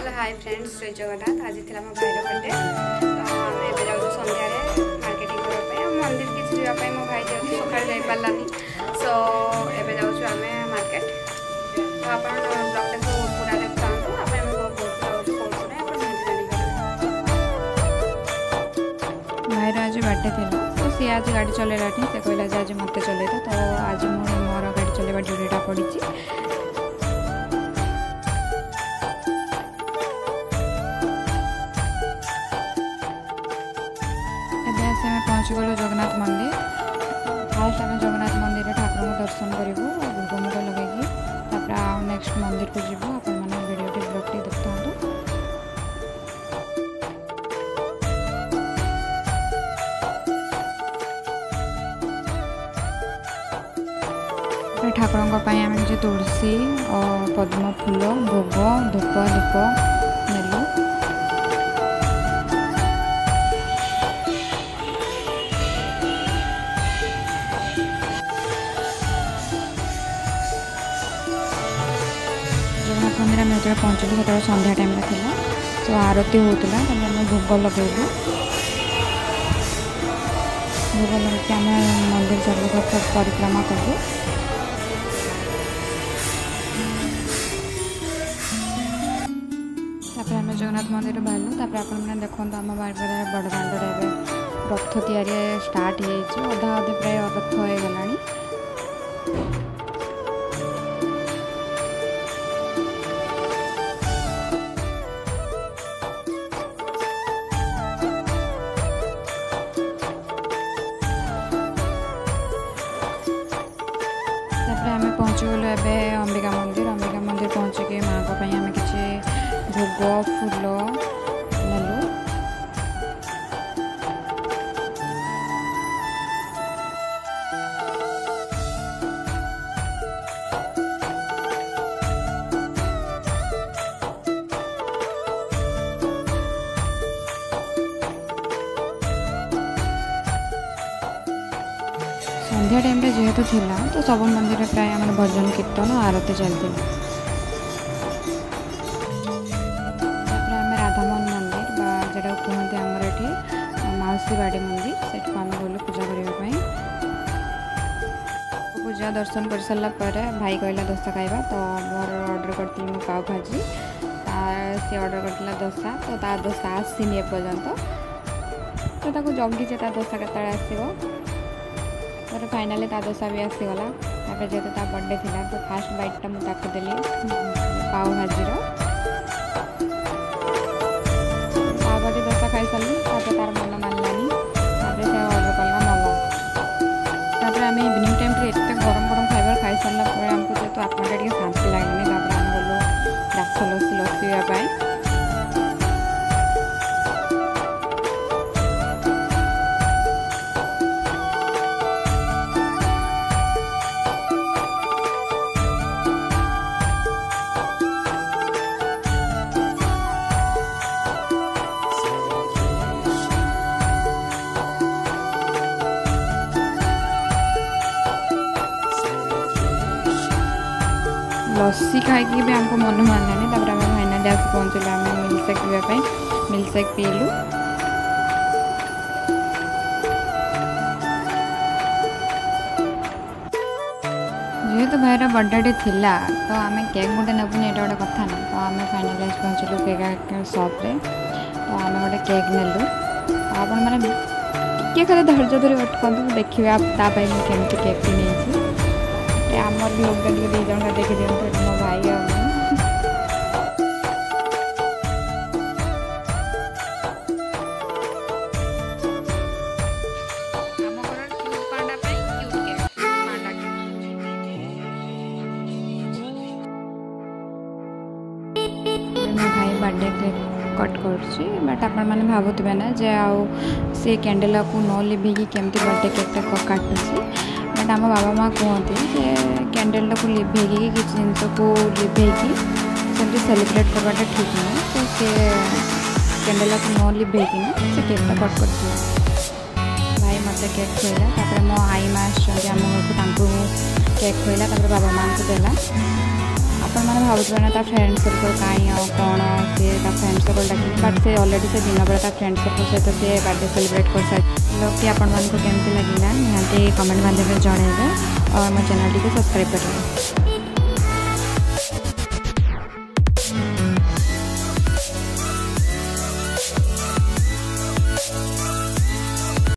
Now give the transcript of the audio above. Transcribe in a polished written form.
Hello hi friends, जय जगन्नाथ। आज थी मो भाईर बर्थडे। तो आम एवं जाऊँ सन्धार मार्केटिंग करने मंदिर किसी जावाई मो भाई जल्दी सकाल जापारानी सो एवं जाऊँ आम मार्केट। तो आप ब्लॉग को पूरा देखता भाईर आज बर्थडे थी तो सी आज गाड़ी चलेगा से कहला आज मत चल तो आज मोर गाड़ी चलवा ड्यूटीटा पड़ी। पहुँची गलु जगन्नाथ मंदिर। फास्ट आम जगन्नाथ मंदिर में ठाकुर को दर्शन करूँ भोग मुग लगे नेक्स्ट मंदिर को जीव। आपने वीडियो ब्लॉग देखता ठाकुर आम किसी तुलसी और पद्म फूल भोग धूप दीप नेलु। मंदिर में जो पहुँचलु से संध्या टाइम थी तो आरती होता आम भोग लगेलु। भोग लगे आम मंदिर चारिपाख परिक्रमा कलु। आम जगन्नाथ मंदिर बाहर आपने देखो आम बारबर बड़दाण्डे रथ तैयारी स्टार्ट हो अधा अधे प्राय रथ हो गला। आम पहुँची गलु एवं अंबिका मंदिर पहुँचिक माँ को आम किसी भोग फूल नेलु। संध्या टाइम जेहेतु थिला तो सब मंदिर प्राय आम भजन कीर्तन आरती चलती। आम राधामोहन मंदिर जोटा कहते आमर ये मौसी बाड़ी मंदिर से आम गलु पूजा करने। पूजा दर्शन कर सारा भाई कहला दोसा खाइबा तो मोर ऑर्डर करती मु पाव भाजी सी ऑर्डर करता दोसा तो ता दोसा आसीनी एपर्यंत तो जगी दोसा केत आसो तो फाइनाली ता दोसा भी आसीगला। जेहेतु ता बर्थडे थिला तो फास्ट बाइटा मुझे देली पाव भाजी पाव भाजी दोसा खाई सारी तार मन मानलानी से ऑर्डर कला मोमो। आम इवनिंग टाइम एत गरम गरम खाइबार खाई सारा आमको जेहतु आत्मा टे शांति लगे आम गलु राक्ष लस्सी लसीवाई। लस्सी खाई भी आमको मन मानलानी आम फाइनाली आस पहुँचलु आम मिल्कशेक पीवाई मिल्कशेक पीलु। जेहेतु भाईर बर्थडे थिला तो आम केक गोटे नेबुनि ये गोटे कथा ना तो आम फाइनाली आस पहुँचलु केक सॉप्रे तो आम गोटे केक नेलु। आपण मैंने टे खाली धैर्य धरी अटकु देखिए आपके केमती केक नहीं आमर लोग दी जन का देखी दिखाते मो भाई बर्थडे केक कट कर बट आप भावुवे ना जे आउ से कैंडल को न लिभेगी केमती बर्थडे केकटा काटुची बट आम बाबा माँ कहते कैंडल को लिभेगी कि जिनस को लिभेगी सेमती सेलिब्रेट करवाटा ठीक नहीं तो सी कैंडल को न लिभेगी से केकटा कट कर भाई मत केक खुला मो आई माँ आम घर को केक खुला बाबा माँ को देला आपण मैंने भावुवे ना फ्रेंड सर्कल कहीं कौन सी फ्रेंड सर्कल डाक बट से अलरेडी से दिन बेला फ्रेंड सर्कल सहित सी बर्थडे सेलिब्रेट कर सारी कि आपण मानक केमती लगे निहाती कमेंट माध्यम जनइबे और मो चैनल टी सब्सक्राइब करेंगे।